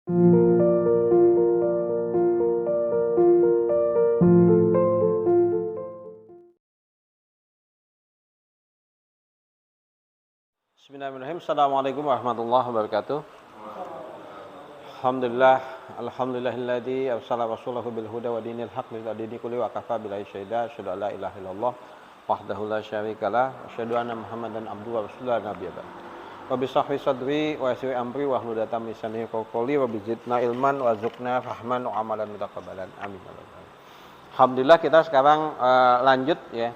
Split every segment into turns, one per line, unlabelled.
Bismillahirrahmanirrahim. Assalamualaikum warahmatullahi wabarakatuh. Alhamdulillah, alhamdulillahilladzi arsala rasulahu bil huda wa dinil haqq li yudhhirahu kulli wa kafa billahi syahida. Asyhadu an la ilaha illallah wahdahu la syarikalah, asyhadu anna Muhammadan abduhu wa rasuluhu nabiyya ba'd. Rabbi shrah li sadri wa yassir amri wa hlul 'uqdatam min lisani yafqahu qawli wa bizidna ilman wa zukna fahman wa amalan mutaqabbalan. Amin. Alhamdulillah, kita sekarang lanjut ya.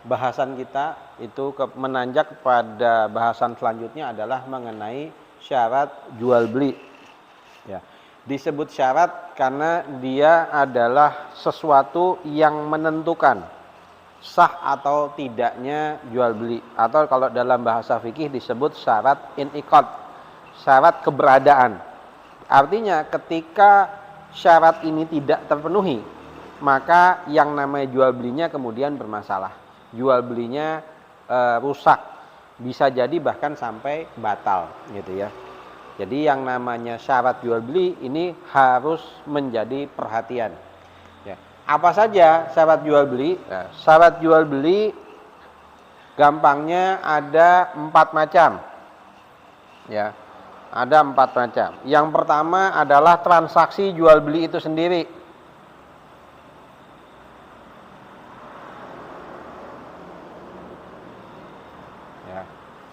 Bahasan kita itu menanjak pada bahasan selanjutnya adalah mengenai syarat jual beli. Ya. Disebut syarat karena dia adalah sesuatu yang menentukan sah atau tidaknya jual beli, atau kalau dalam bahasa fikih disebut syarat in'iqad, syarat keberadaan. Artinya ketika syarat ini tidak terpenuhi, maka yang namanya jual belinya kemudian bermasalah. Jual belinya rusak, bisa jadi bahkan sampai batal gitu ya. Jadi yang namanya syarat jual beli ini harus menjadi perhatian ya. Apa saja syarat jual beli? Nah, syarat jual beli gampangnya ada 4 macam ya. Ada 4 macam. Yang pertama adalah transaksi jual beli itu sendiri.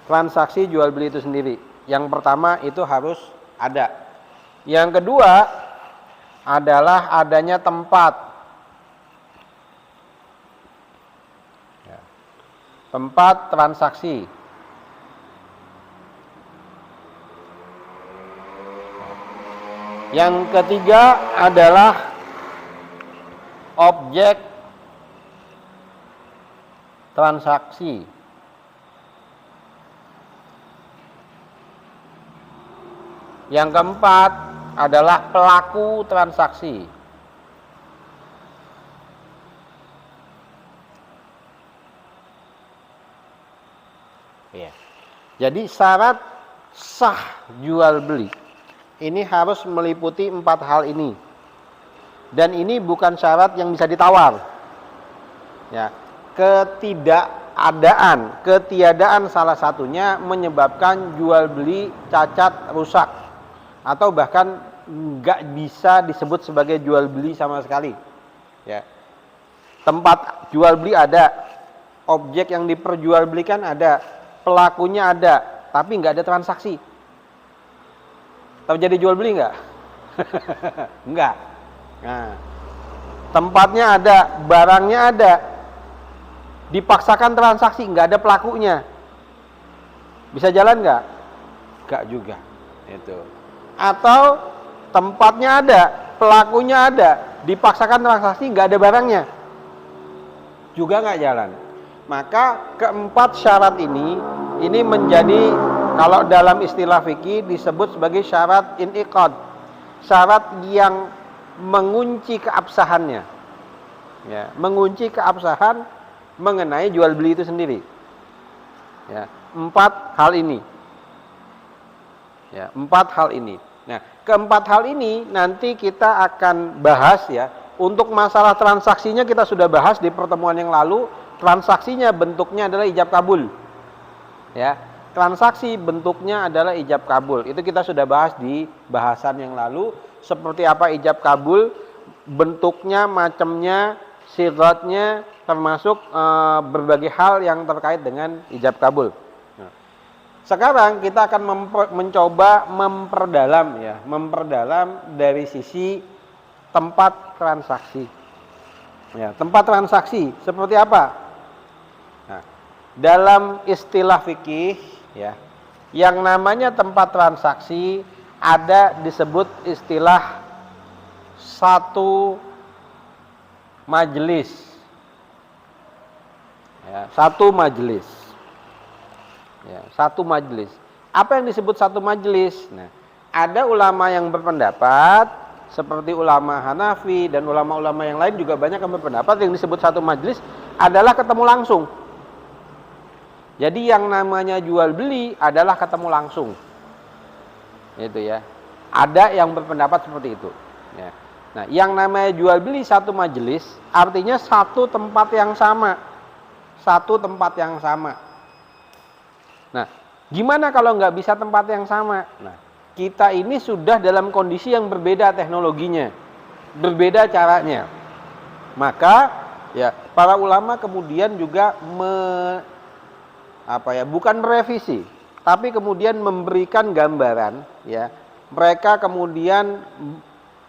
Transaksi jual beli itu sendiri. Yang pertama itu harus ada. Yang kedua adalah adanya tempat. Ya. Tempat transaksi. Yang ketiga adalah objek transaksi. Yang keempat adalah pelaku transaksi. Ya. Jadi syarat sah jual beli ini harus meliputi 4 hal ini. Dan ini bukan syarat yang bisa ditawar. Ya. Ketiadaan salah satunya menyebabkan jual beli cacat, rusak, atau bahkan nggak bisa disebut sebagai jual beli sama sekali. Ya. Tempat jual beli ada, objek yang diperjualbelikan ada, pelakunya ada, tapi nggak ada transaksi. Terjadi jual beli nggak? Nggak. Nah, tempatnya ada, barangnya ada, dipaksakan transaksi, nggak ada pelakunya, bisa jalan nggak? Nggak juga. Itu. Atau tempatnya ada, pelakunya ada, dipaksakan transaksi, nggak ada barangnya, juga nggak jalan. Maka keempat syarat ini menjadi, kalau dalam istilah fikih disebut sebagai syarat in'iqad, syarat yang mengunci keabsahannya, ya, mengunci keabsahan mengenai jual beli itu sendiri. Ya, 4 hal ini. Ya, 4 hal ini. Nah, keempat hal ini nanti kita akan bahas ya. Untuk masalah transaksinya kita sudah bahas di pertemuan yang lalu. Transaksinya bentuknya adalah ijab kabul. Ya, transaksi bentuknya adalah ijab kabul. Itu kita sudah bahas di bahasan yang lalu. Seperti apa ijab kabul, bentuknya, macamnya, sigatnya, termasuk berbagai hal yang terkait dengan ijab kabul. Sekarang kita akan mencoba memperdalam dari sisi tempat transaksi. Ya, tempat transaksi seperti apa? Nah, dalam istilah fikih, ya, yang namanya tempat transaksi ada disebut istilah satu majelis. Ya, satu majelis. Ya, satu majelis. Apa yang disebut satu majelis? Nah, ada ulama yang berpendapat seperti ulama Hanafi dan ulama-ulama yang lain juga banyak yang berpendapat yang disebut satu majelis adalah ketemu langsung. Jadi yang namanya jual beli adalah ketemu langsung. Itu ya. Ada yang berpendapat seperti itu. Ya. Nah, yang namanya jual beli satu majelis artinya satu tempat yang sama. Satu tempat yang sama. Nah, gimana kalau nggak bisa tempat yang sama? Nah, kita ini sudah dalam kondisi yang berbeda teknologinya, berbeda caranya. Maka ya para ulama kemudian juga bukan merevisi, tapi kemudian memberikan gambaran, ya. Mereka kemudian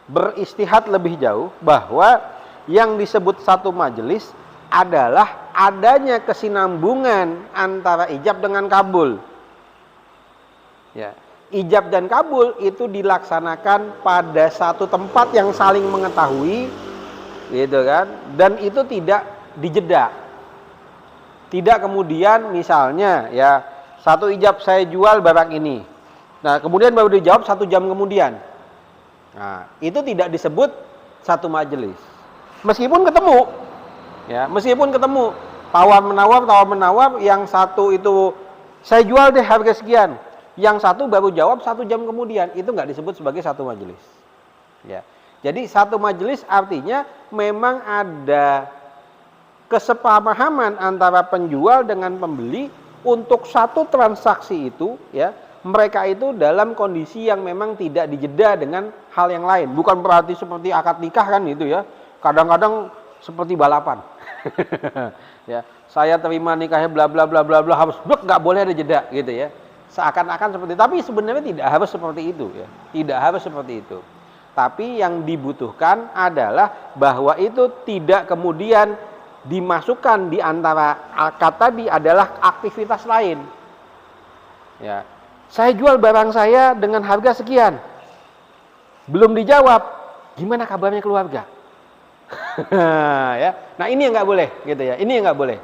beristihad lebih jauh bahwa yang disebut satu majelis adalah adanya kesinambungan antara ijab dengan kabul. Ya, ijab dan kabul itu dilaksanakan pada satu tempat yang saling mengetahui, gitu kan? Dan itu tidak dijeda. Tidak kemudian misalnya ya satu ijab saya jual barang ini. Nah, kemudian baru dijawab 1 jam kemudian. Nah, itu tidak disebut satu majelis. Meskipun ketemu, ya, meskipun ketemu, tawar menawar, yang satu itu saya jual deh harga sekian, yang satu baru jawab 1 jam kemudian, itu nggak disebut sebagai satu majelis. Ya, jadi satu majelis artinya memang ada kesepahaman antara penjual dengan pembeli untuk satu transaksi itu, ya. Mereka itu dalam kondisi yang memang tidak dijeda dengan hal yang lain. Bukan berarti seperti akad nikah kan gitu ya. Kadang-kadang seperti balapan. Ya, saya terima nikahnya bla bla bla bla bla harus nggak boleh ada jeda gitu ya. Seakan-akan seperti itu. Tapi sebenarnya tidak harus seperti itu ya. Tidak harus seperti itu. Tapi yang dibutuhkan adalah bahwa itu tidak kemudian dimasukkan di antara akad tadi adalah aktivitas lain. Ya. Saya jual barang saya dengan harga sekian. Belum dijawab, gimana kabarnya keluarga? Ya. Nah, ini yang nggak boleh, gitu ya. Ini yang nggak boleh.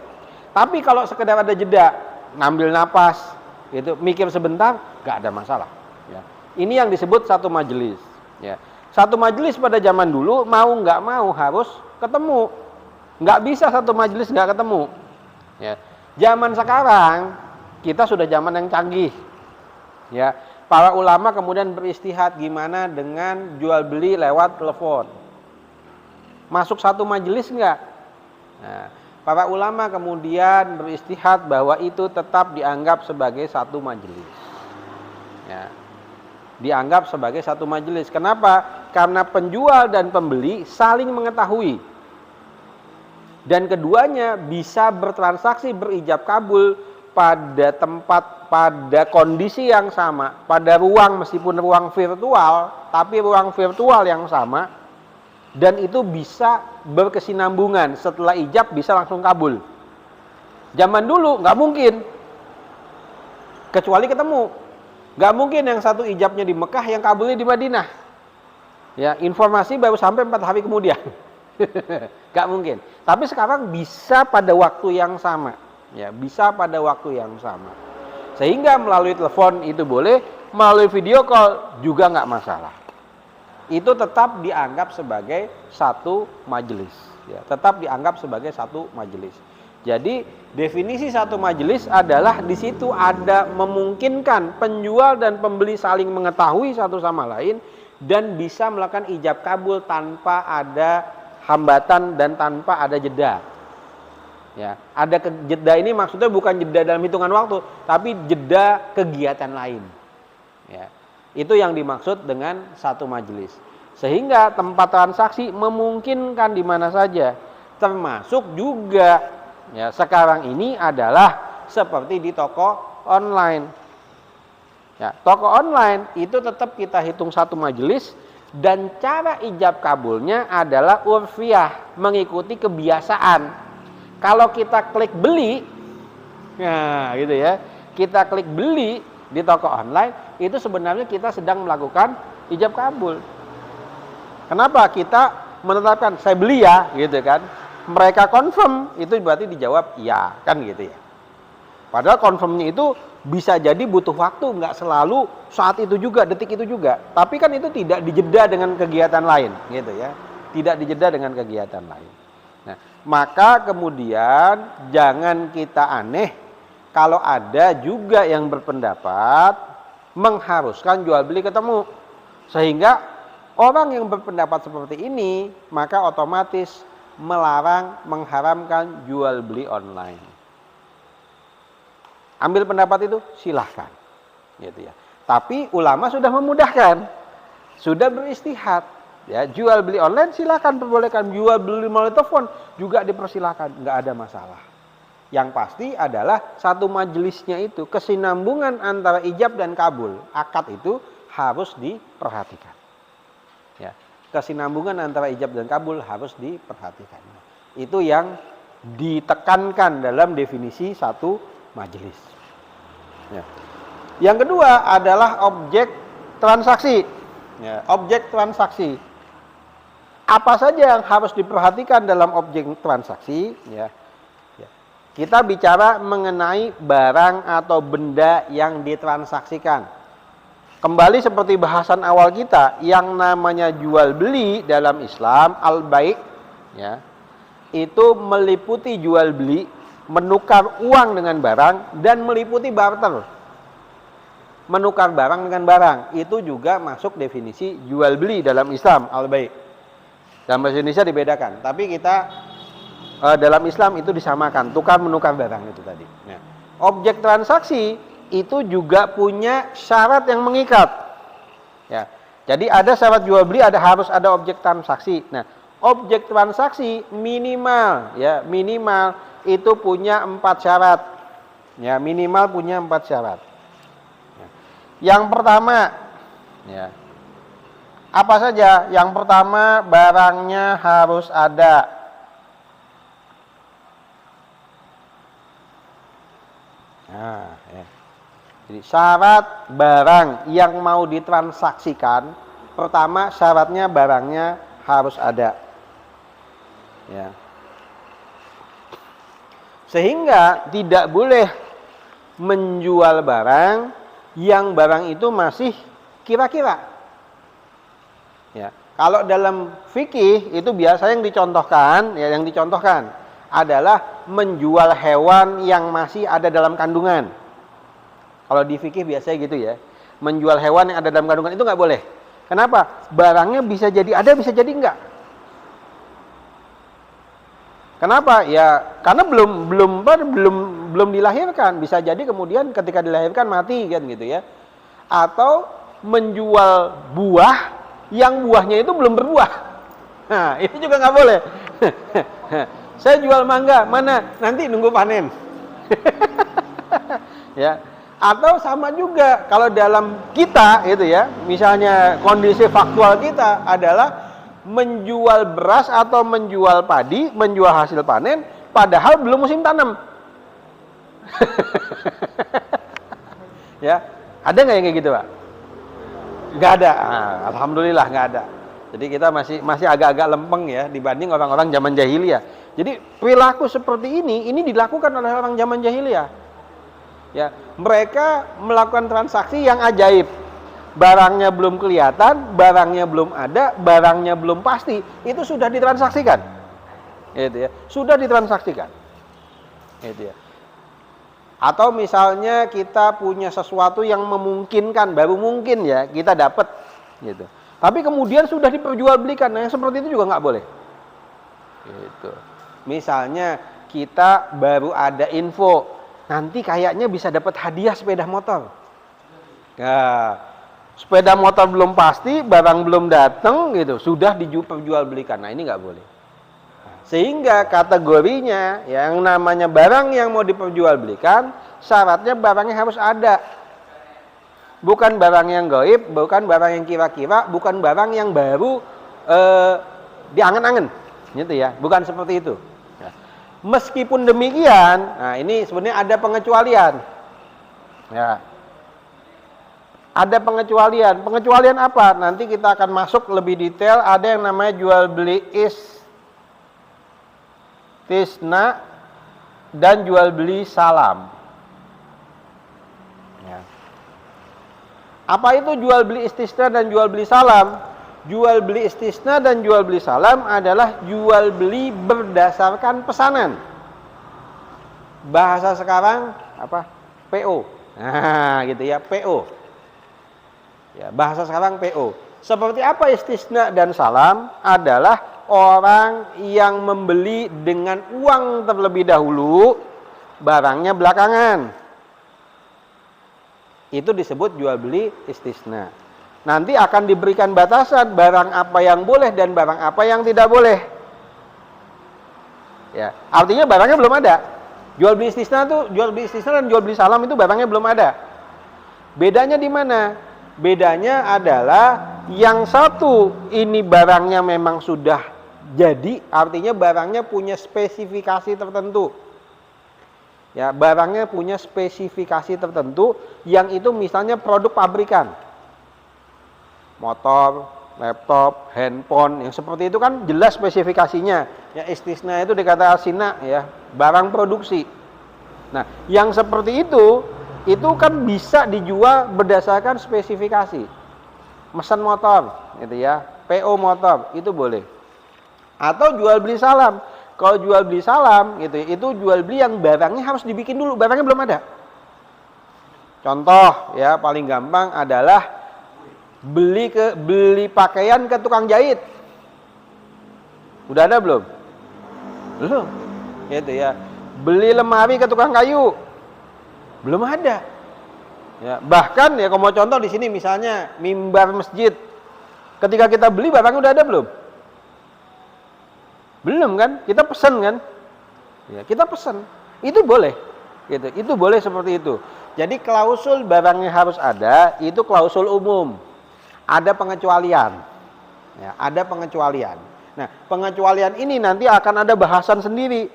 Tapi kalau sekedar ada jeda, ngambil napas, gitu, mikir sebentar, nggak ada masalah. Ya. Ini yang disebut satu majelis. Ya. Satu majelis pada zaman dulu mau nggak mau harus ketemu. Nggak bisa satu majelis nggak ketemu. Ya. Zaman sekarang kita sudah zaman yang canggih. Ya, para ulama kemudian beristihad gimana dengan jual beli lewat telepon. Masuk satu majelis enggak? Nah, para ulama kemudian beristihad bahwa itu tetap dianggap sebagai satu majelis. Ya. Dianggap sebagai satu majelis. Kenapa? Karena penjual dan pembeli saling mengetahui. Dan keduanya bisa bertransaksi berijab kabul pada tempat, pada kondisi yang sama, pada ruang meskipun ruang virtual, tapi ruang virtual yang sama, dan itu bisa berkesinambungan. Setelah ijab bisa langsung kabul. Zaman dulu nggak mungkin, kecuali ketemu. Nggak mungkin yang satu ijabnya di Mekah, yang kabulnya di Madinah. Ya, informasi baru sampai 4 hari kemudian. Nggak mungkin. Tapi sekarang bisa pada waktu yang sama. Ya, bisa pada waktu yang sama. Sehingga melalui telepon itu boleh, melalui video call juga nggak masalah. Itu tetap dianggap sebagai satu majelis. Ya, tetap dianggap sebagai satu majelis. Jadi definisi satu majelis adalah di situ ada memungkinkan penjual dan pembeli saling mengetahui satu sama lain dan bisa melakukan ijab kabul tanpa ada hambatan dan tanpa ada jeda. Ya, ada jeda ini maksudnya bukan jeda dalam hitungan waktu, tapi jeda kegiatan lain. Ya, itu yang dimaksud dengan satu majelis. Sehingga tempat transaksi memungkinkan di mana saja, termasuk juga ya sekarang ini adalah seperti di toko online. Ya, toko online itu tetap kita hitung satu majelis dan cara ijab kabulnya adalah urfiyah, mengikuti kebiasaan. Kalau kita klik beli, nah gitu ya, kita klik beli di toko online, itu sebenarnya kita sedang melakukan ijab kabul. Kenapa? Kita menetapkan saya beli ya, gitu kan. Mereka confirm, itu berarti dijawab iya, kan gitu ya. Padahal confirmnya itu bisa jadi butuh waktu, nggak selalu saat itu juga, detik itu juga. Tapi kan itu tidak dijeda dengan kegiatan lain, gitu ya. Tidak dijeda dengan kegiatan lain. Nah, maka kemudian jangan kita aneh kalau ada juga yang berpendapat mengharuskan jual beli ketemu. Sehingga orang yang berpendapat seperti ini maka otomatis melarang, mengharamkan jual beli online. Ambil pendapat itu silahkan, gitu ya. Tapi ulama sudah memudahkan, sudah beristihad. Ya, jual beli online silahkan, perbolehkan. Jual beli melalui telepon juga dipersilahkan, nggak ada masalah. Yang pasti adalah satu majelisnya itu kesinambungan antara ijab dan kabul, akad itu harus diperhatikan. Ya, kesinambungan antara ijab dan kabul harus diperhatikan. Itu yang ditekankan dalam definisi satu majelis. Ya. Yang kedua adalah objek transaksi. Ya, objek transaksi. Apa saja yang harus diperhatikan dalam objek transaksi? Ya. Kita bicara mengenai barang atau benda yang ditransaksikan. Kembali seperti bahasan awal kita, yang namanya jual beli dalam Islam, al-bai', ya, itu meliputi jual beli, menukar uang dengan barang, dan meliputi barter. Menukar barang dengan barang, itu juga masuk definisi jual beli dalam Islam, al-bai'. Dalam bahasa Indonesia dibedakan, tapi kita dalam Islam itu disamakan, tukar menukar barang itu tadi. Nah, objek transaksi itu juga punya syarat yang mengikat. Ya, jadi ada syarat jual beli, harus ada objek transaksi. Nah, objek transaksi minimal, ya minimal itu punya 4 syarat. Ya, minimal punya 4 syarat. Ya. Yang pertama, ya, apa saja? Yang pertama, barangnya harus ada. Nah, ya. Jadi syarat barang yang mau ditransaksikan, pertama syaratnya barangnya harus ada. Ya. Sehingga tidak boleh menjual barang yang barang itu masih kira-kira. Ya. Kalau dalam fikih itu biasa yang dicontohkan adalah menjual hewan yang masih ada dalam kandungan. Kalau di fikih biasanya gitu ya, menjual hewan yang ada dalam kandungan itu nggak boleh. Kenapa? Barangnya bisa jadi ada, bisa jadi enggak. Kenapa? Ya karena belum dilahirkan. Bisa jadi kemudian ketika dilahirkan mati kan gitu ya. Atau menjual buah yang buahnya itu belum berbuah. Nah, itu juga nggak boleh. Saya jual mangga, mana? Nanti nunggu panen. Ya. Atau sama juga kalau dalam kita itu ya, misalnya kondisi faktual kita adalah menjual beras atau menjual padi, menjual hasil panen padahal belum musim tanam. Ya. Ada nggak yang kayak gitu, Pak? Nggak ada. Nah, alhamdulillah nggak ada. Jadi kita masih agak-agak lempeng ya dibanding orang-orang zaman jahiliyah. Jadi perilaku seperti ini dilakukan oleh orang zaman jahiliyah. Ya, mereka melakukan transaksi yang ajaib. Barangnya belum kelihatan, barangnya belum ada, barangnya belum pasti, itu sudah ditransaksikan. Gitu ya. Sudah ditransaksikan. Gitu ya. Atau misalnya kita punya sesuatu yang memungkinkan, baru mungkin ya kita dapat gitu. Tapi kemudian sudah diperjualbelikan. Nah, yang seperti itu juga nggak boleh. Gitu. Misalnya kita baru ada info, nanti kayaknya bisa dapat hadiah sepeda motor. Nah, sepeda motor belum pasti, barang belum datang gitu, sudah diperjualbelikan. Nah, ini nggak boleh. Sehingga kategorinya yang namanya barang yang mau diperjualbelikan, syaratnya barangnya harus ada. Bukan barang yang gaib, bukan barang yang kira-kira, bukan barang yang baru diangen-angen, gitu ya. Bukan seperti itu. Ya. Meskipun demikian, nah ini sebenarnya ada pengecualian. Ya. Ada pengecualian. Pengecualian apa? Nanti kita akan masuk lebih detail. Ada yang namanya jual beli istisna dan jual beli salam. Ya. Apa itu jual beli istisna dan jual beli salam? Jual beli istisna dan jual beli salam adalah jual beli berdasarkan pesanan. Bahasa sekarang apa? PO. Nah, gitu ya, PO. Ya, bahasa sekarang PO. Seperti apa istisna dan salam? Adalah orang yang membeli dengan uang terlebih dahulu, barangnya belakangan. Itu disebut jual beli istisna. Nanti akan diberikan batasan barang apa yang boleh dan barang apa yang tidak boleh. Ya, artinya barangnya belum ada. Jual beli istisna dan jual beli salam itu barangnya belum ada. Bedanya di mana? Bedanya adalah yang satu ini barangnya memang sudah jadi, artinya barangnya punya spesifikasi tertentu. Ya, barangnya punya spesifikasi tertentu yang itu misalnya produk pabrikan. Motor, laptop, handphone, yang seperti itu kan jelas spesifikasinya. Ya, istisna itu dikata asina, ya, barang produksi. Nah, yang seperti itu kan bisa dijual berdasarkan spesifikasi. Mesin motor, gitu ya, PO motor, itu boleh. Atau jual beli salam. Kalau jual beli salam, gitu, itu jual beli yang barangnya harus dibikin dulu, barangnya belum ada. Contoh, ya, paling gampang adalah beli pakaian ke tukang jahit. Udah ada belum? Belum. Gitu ya. Beli lemari ke tukang kayu. Belum ada. Ya, bahkan ya, kalau mau contoh di sini misalnya mimbar masjid. Ketika kita beli barangnya udah ada belum? Belum kan? Kita pesan kan? Ya, kita pesan. Itu boleh. Gitu. Itu boleh seperti itu. Jadi klausul barangnya harus ada, itu klausul umum. Ada pengecualian. Ya, ada pengecualian. Nah, pengecualian ini nanti akan ada bahasan sendiri.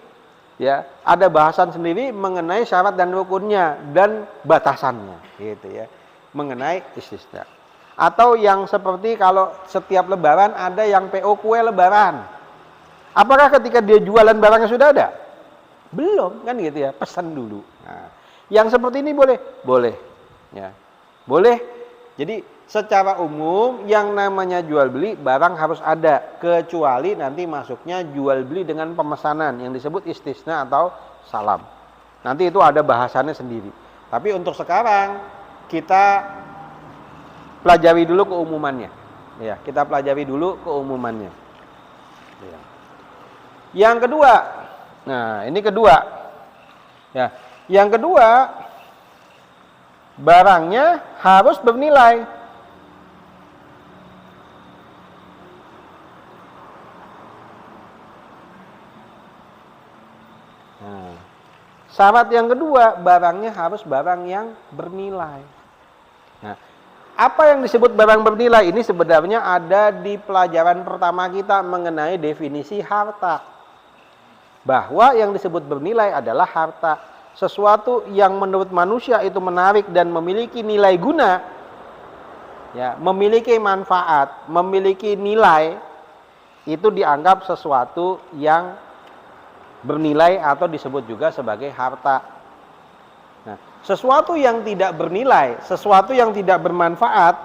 Ya, ada bahasan sendiri mengenai syarat dan rukunnya dan batasannya, gitu ya. Mengenai istisna. Atau yang seperti kalau setiap lebaran ada yang PO kue lebaran. Apakah ketika dia jualan barangnya sudah ada? Belum, kan gitu ya, pesan dulu. Nah, yang seperti ini boleh? Boleh. Ya. Boleh. Jadi secara umum yang namanya jual beli barang harus ada, kecuali nanti masuknya jual beli dengan pemesanan yang disebut istisna atau salam. Nanti itu ada bahasannya sendiri. Tapi untuk sekarang kita pelajari dulu keumumannya. Ya, kita pelajari dulu keumumannya. Ya. Yang kedua, nah ini kedua. Ya, yang kedua, barangnya harus bernilai. Syarat yang kedua, barangnya harus barang yang bernilai. Nah, apa yang disebut barang bernilai ini sebenarnya ada di pelajaran pertama kita mengenai definisi harta. Bahwa yang disebut bernilai adalah harta. Sesuatu yang menurut manusia itu menarik dan memiliki nilai guna, ya, memiliki manfaat, memiliki nilai, itu dianggap sesuatu yang bernilai atau disebut juga sebagai harta. Nah, sesuatu yang tidak bernilai, sesuatu yang tidak bermanfaat,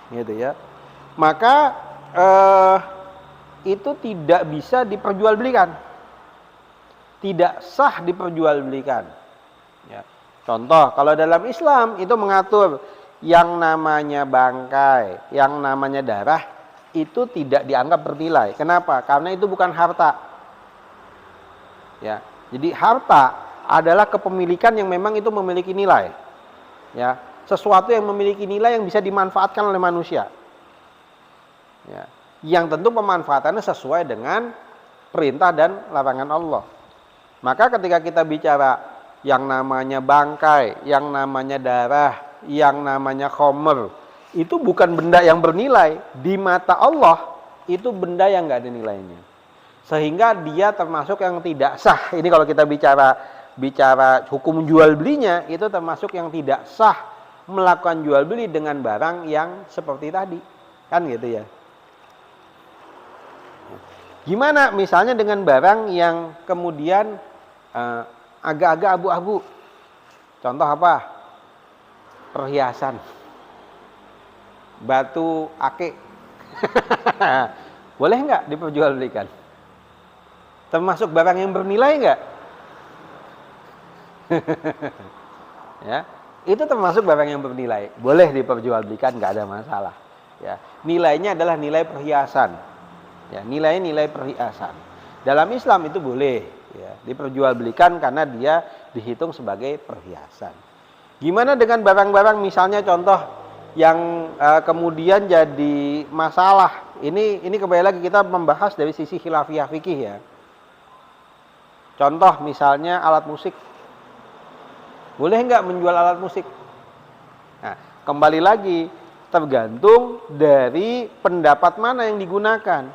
gitu ya, maka itu tidak bisa diperjualbelikan, tidak sah diperjualbelikan. Ya. Contoh, kalau dalam Islam itu mengatur yang namanya bangkai, yang namanya darah itu tidak dianggap bernilai. Kenapa? Karena itu bukan harta. Ya, jadi harta adalah kepemilikan yang memang itu memiliki nilai. Ya, sesuatu yang memiliki nilai yang bisa dimanfaatkan oleh manusia. Ya, yang tentu pemanfaatannya sesuai dengan perintah dan larangan Allah. Maka ketika kita bicara yang namanya bangkai, yang namanya darah, yang namanya khomer, itu bukan benda yang bernilai. Di mata Allah itu benda yang nggak ada nilainya. Sehingga dia termasuk yang tidak sah. Ini kalau kita bicara hukum jual belinya, itu termasuk yang tidak sah melakukan jual beli dengan barang yang seperti tadi. Kan gitu ya. Gimana misalnya dengan barang yang kemudian agak-agak abu-abu? Contoh apa? Perhiasan. Batu akik. Boleh nggak diperjualbelikan? Termasuk barang yang bernilai enggak? Ya, itu termasuk barang yang bernilai. Boleh diperjualbelikan, enggak ada masalah. ya, nilainya adalah nilai perhiasan. Ya, nilai perhiasan. Dalam Islam itu boleh ya, diperjualbelikan karena dia dihitung sebagai perhiasan. Gimana dengan barang-barang misalnya contoh yang kemudian jadi masalah. Ini kembali lagi kita membahas dari sisi khilafiyah fikih ya. Contoh misalnya alat musik. Boleh nggak menjual alat musik? Nah, kembali lagi tergantung dari pendapat mana yang digunakan.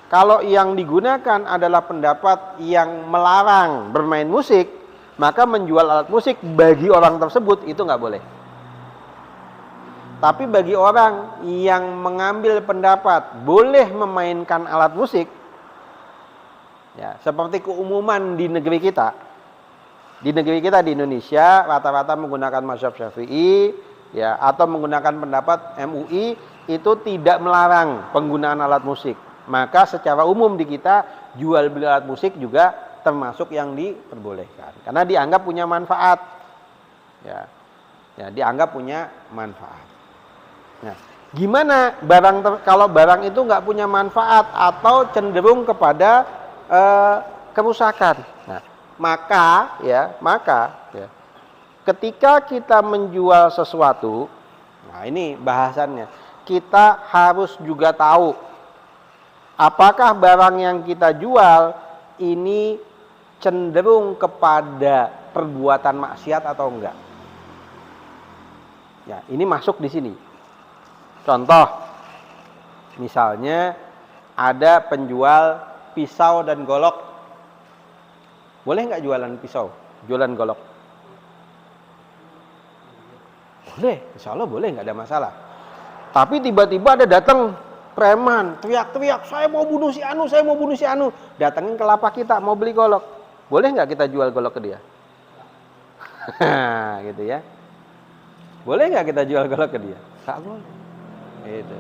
Kalau yang digunakan adalah pendapat yang melarang bermain musik, maka menjual alat musik bagi orang tersebut itu nggak boleh. Tapi bagi orang yang mengambil pendapat boleh memainkan alat musik, ya, seperti keumuman di negeri kita. Di negeri kita di Indonesia rata-rata menggunakan mazhab Syafi'i ya, atau menggunakan pendapat MUI itu tidak melarang penggunaan alat musik. Maka secara umum di kita jual beli alat musik juga termasuk yang diperbolehkan karena dianggap punya manfaat. Ya. Ya, dianggap punya manfaat. Nah, gimana kalau barang itu nggak punya manfaat atau cenderung kepada kerusakan? Nah, maka ketika kita menjual sesuatu, nah ini bahasannya, kita harus juga tahu apakah barang yang kita jual ini cenderung kepada perbuatan maksiat atau enggak. Ya, ini masuk di sini. Contoh, misalnya ada penjual pisau dan golok. Boleh nggak jualan pisau, jualan golok? Boleh, insya Allah boleh, nggak ada masalah. Tapi tiba-tiba ada datang preman, teriak-teriak, saya mau bunuh si Anu, saya mau bunuh si Anu. Datangin ke lapak kita, mau beli golok. Boleh nggak kita jual golok ke dia? Gitu ya. Boleh nggak kita jual golok ke dia? Nggak boleh. Gitu.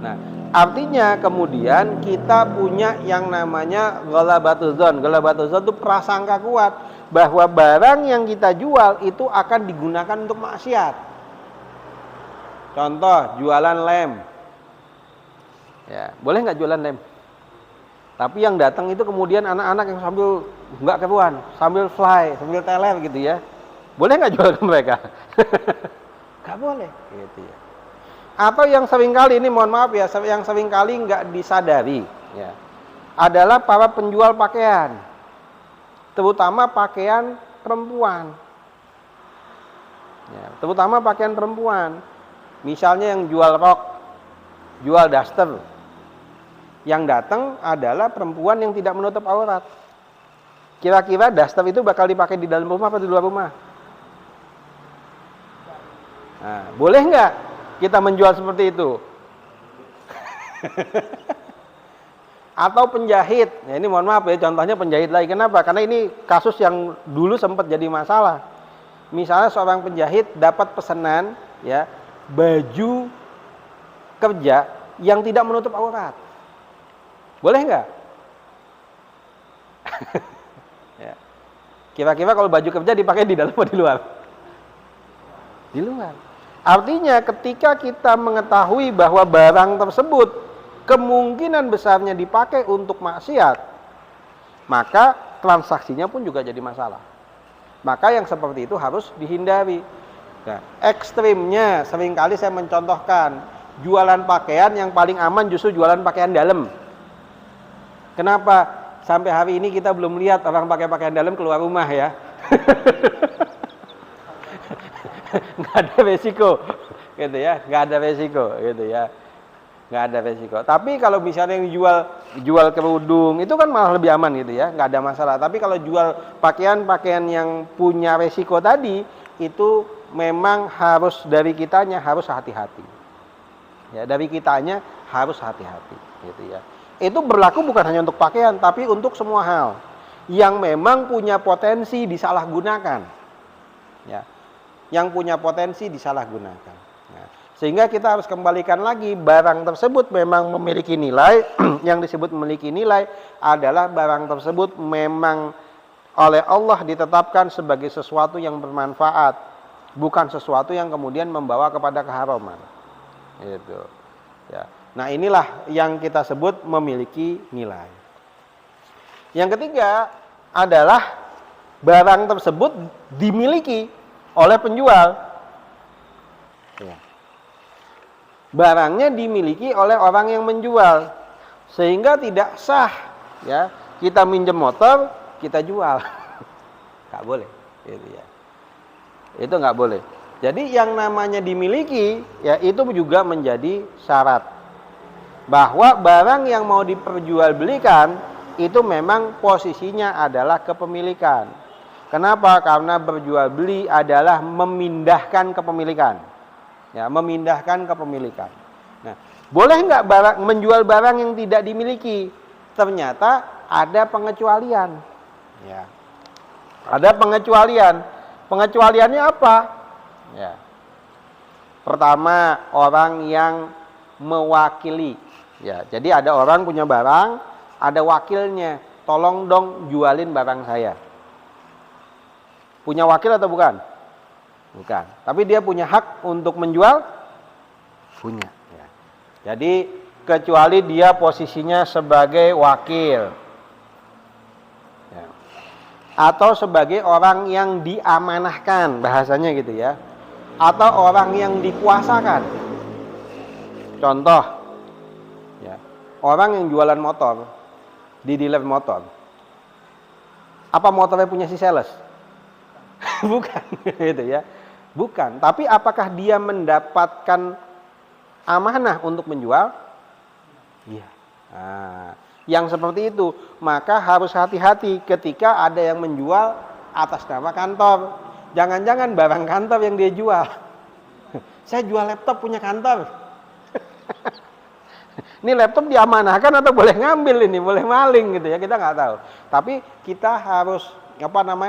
Nah, artinya kemudian kita punya yang namanya ghalabatuzon. Ghalabatuzon itu prasangka kuat bahwa barang yang kita jual itu akan digunakan untuk maksiat. Contoh, jualan lem. Ya, boleh nggak jualan lem? Tapi yang datang itu kemudian anak-anak yang sambil nggak keruan, sambil fly, sambil teler gitu ya. Boleh nggak jual ke mereka? Nggak boleh, gitu ya. Atau yang seringkali ini mohon maaf ya, yang seringkali nggak disadari ya, adalah para penjual pakaian, terutama pakaian perempuan. Ya, terutama pakaian perempuan. Misalnya yang jual rok, jual daster, yang datang adalah perempuan yang tidak menutup aurat. Kira-kira daster itu bakal dipakai di dalam rumah atau di luar rumah? Nah, boleh nggak kita menjual seperti itu? Atau penjahit, ya ini mohon maaf ya, contohnya penjahit lagi. Kenapa? Karena ini kasus yang dulu sempat jadi masalah. Misalnya seorang penjahit dapat pesanan ya, baju kerja yang tidak menutup aurat. Boleh nggak? Ya. Kira-kira kalau baju kerja dipakai di dalam atau di luar? Di luar. Artinya ketika kita mengetahui bahwa barang tersebut kemungkinan besarnya dipakai untuk maksiat, maka transaksinya pun juga jadi masalah. Maka yang seperti itu harus dihindari. Nah, ekstrimnya seringkali saya mencontohkan, jualan pakaian yang paling aman justru jualan pakaian dalam. Kenapa? Sampai hari ini kita belum lihat orang pakai pakaian dalam keluar rumah ya. Nggak ada resiko gitu ya, nggak ada resiko gitu ya, nggak ada resiko. Tapi kalau misalnya yang jual kerudung itu kan malah lebih aman gitu ya, nggak ada masalah. Tapi kalau jual pakaian yang punya resiko tadi, itu memang harus dari kitanya harus hati-hati ya, dari kitanya harus hati-hati gitu ya. Itu berlaku bukan hanya untuk pakaian, tapi untuk semua hal yang memang punya potensi disalahgunakan ya, yang punya potensi disalahgunakan. Nah, sehingga kita harus kembalikan lagi, barang tersebut memang memiliki nilai. Yang disebut memiliki nilai adalah barang tersebut memang oleh Allah ditetapkan sebagai sesuatu yang bermanfaat, bukan sesuatu yang kemudian membawa kepada keharaman. Itu. Ya. Nah, inilah yang kita sebut memiliki nilai. Yang ketiga adalah barang tersebut dimiliki oleh penjual. Ya. Barangnya dimiliki oleh orang yang menjual, sehingga tidak sah ya kita minjem motor kita jual. Nggak boleh, gitu ya. Itu nggak boleh. Jadi yang namanya dimiliki ya itu juga menjadi syarat bahwa barang yang mau diperjualbelikan itu memang posisinya adalah kepemilikan. Kenapa? Karena berjual beli adalah memindahkan kepemilikan. Ya, memindahkan kepemilikan. Nah, boleh nggak menjual barang yang tidak dimiliki? Ternyata ada pengecualian. Ya. Ada pengecualian. Pengecualiannya apa? Ya. Pertama, orang yang mewakili. Ya, jadi ada orang punya barang, ada wakilnya. Tolong dong jualin barang saya. Punya wakil atau bukan? Bukan. Tapi dia punya hak untuk menjual? Punya. Ya. Jadi kecuali dia posisinya sebagai wakil. Ya. Atau sebagai orang yang diamanahkan, bahasanya gitu ya. Atau orang yang dikuasakan. Contoh, ya, orang yang jualan motor di dealer motor. Apa motornya punya si sales? Bukan, gitu ya. Bukan. Tapi apakah dia mendapatkan amanah untuk menjual? Iya. Nah, yang seperti itu, maka harus hati-hati ketika ada yang menjual atas nama kantor. Jangan-jangan barang kantor yang dia jual. Saya jual laptop punya kantor. Ini laptop diamanahkan atau boleh ngambil ini, boleh maling gitu ya, kita nggak tahu. Tapi kita harus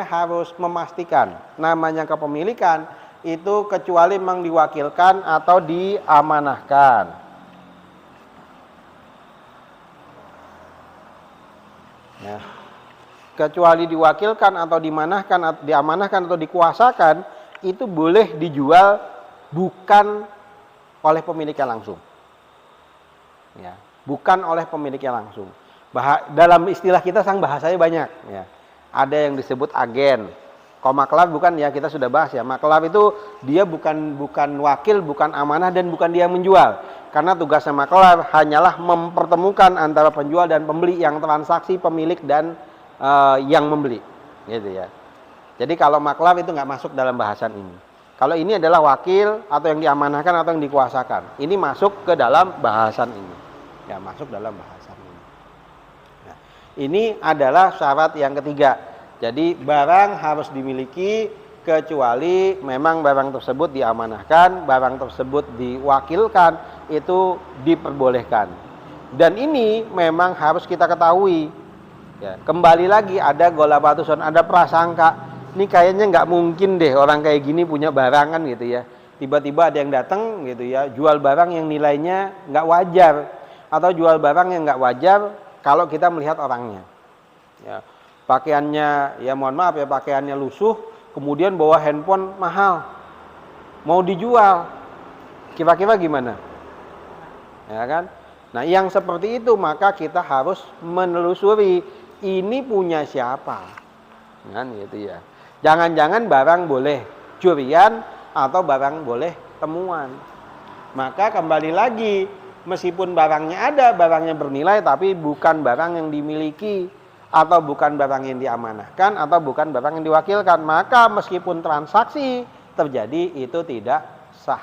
harus memastikan namanya kepemilikan itu kecuali memang diwakilkan atau diamanahkan. Ya. Kecuali diwakilkan atau diamanahkan atau dikuasakan, itu boleh dijual bukan oleh pemiliknya langsung. Ya, bukan oleh pemiliknya langsung. Dalam istilah kita sang bahasanya banyak. Ya. Ada yang disebut agen. Kalau maklab bukan ya kita sudah bahas ya. Maklab itu dia bukan wakil, bukan amanah dan bukan dia menjual. Karena tugasnya maklab hanyalah mempertemukan antara penjual dan pembeli yang transaksi pemilik dan yang membeli, gitu ya. Jadi kalau maklab itu nggak masuk dalam bahasan ini. Kalau ini adalah wakil atau yang diamanahkan atau yang dikuasakan. Ini masuk ke dalam bahasan ini. Ya, masuk dalam bahasan ini. Nah, ini adalah syarat yang ketiga. Jadi barang harus dimiliki kecuali memang barang tersebut diamanahkan, barang tersebut diwakilkan, itu diperbolehkan. Dan ini memang harus kita ketahui. Ya, kembali lagi ada golabatuson, ada prasangka. Ini kayaknya nggak mungkin deh orang kayak gini punya barang kan gitu ya. Tiba-tiba ada yang datang gitu ya, jual barang yang nilainya nggak wajar. Atau jual barang yang nggak wajar kalau kita melihat orangnya. Ya, pakaiannya, ya mohon maaf ya, pakaiannya lusuh, kemudian bawa handphone mahal. Mau dijual. Kira-kira gimana? Ya kan? Nah, yang seperti itu maka kita harus menelusuri ini punya siapa. Kan gitu ya. Jangan-jangan barang boleh curian atau barang boleh temuan. Maka kembali lagi, meskipun barangnya ada, barangnya bernilai tapi bukan barang yang dimiliki atau bukan barang yang diamanahkan atau bukan barang yang diwakilkan, maka meskipun transaksi terjadi itu tidak sah.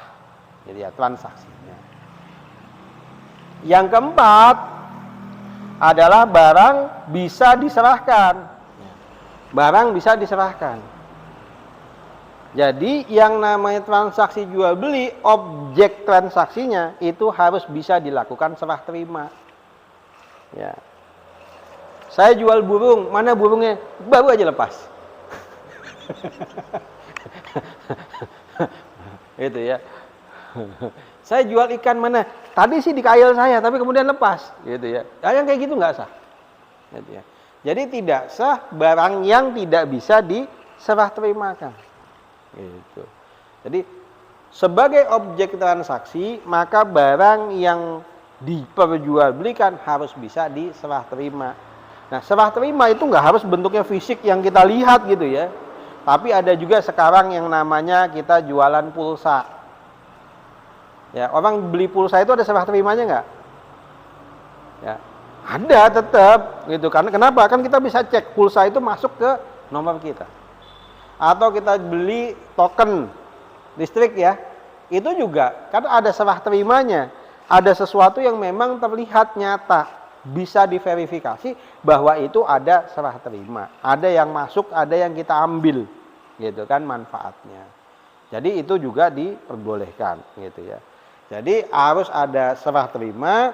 Jadi ya transaksinya. Yang keempat adalah barang bisa diserahkan. Barang bisa diserahkan. Jadi yang namanya transaksi jual beli, objek transaksinya itu harus bisa dilakukan serah terima. Ya. Saya jual burung, mana burungnya? Baru aja lepas. Itu ya. Saya jual ikan, mana? Tadi sih di kail saya, tapi kemudian lepas, gitu ya. Yang kayak gitu nggak sah. Gitu ya. Jadi tidak sah barang yang tidak bisa diserah terimakan. Gitu. Jadi sebagai objek transaksi, maka barang yang diperjualbelikan harus bisa diserah terima. Nah, serah terima itu nggak harus bentuknya fisik yang kita lihat gitu ya. Tapi ada juga sekarang yang namanya kita jualan pulsa. Ya, orang beli pulsa itu ada serah terimanya nggak? Ya, ada tetap gitu. Karena kenapa? Kan kita bisa cek pulsa itu masuk ke nomor kita. Atau kita beli token listrik ya, itu juga kan ada serah terimanya. Ada sesuatu yang memang terlihat nyata, bisa diverifikasi bahwa itu ada serah terima. Ada yang masuk, ada yang kita ambil, gitu kan manfaatnya. Jadi itu juga diperbolehkan, gitu ya. Jadi harus ada serah terima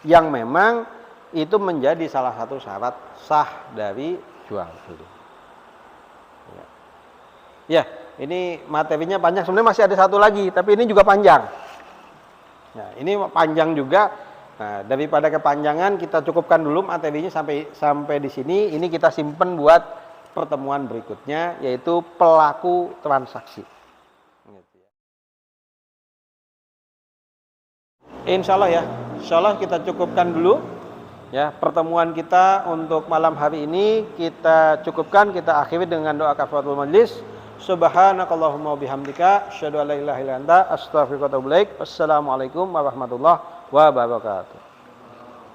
yang memang itu menjadi salah satu syarat sah dari jual beli. Ya, ini materinya panjang. Sebenarnya masih ada satu lagi, tapi ini juga panjang. Nah, ini panjang juga. Nah, daripada kepanjangan kita cukupkan dulu materinya sampai di sini. Ini kita simpen buat pertemuan berikutnya, yaitu pelaku transaksi. Insya Allah kita cukupkan dulu ya pertemuan kita untuk malam hari ini. Kita cukupkan, kita akhiri dengan doa kafaratul majlis. Subhanakallahumma bihamdika asyhadu an la ilaha illa anta astaghfiruka wa atubu ilaik. Wassalamualaikum warahmatullahi wabarakatuh.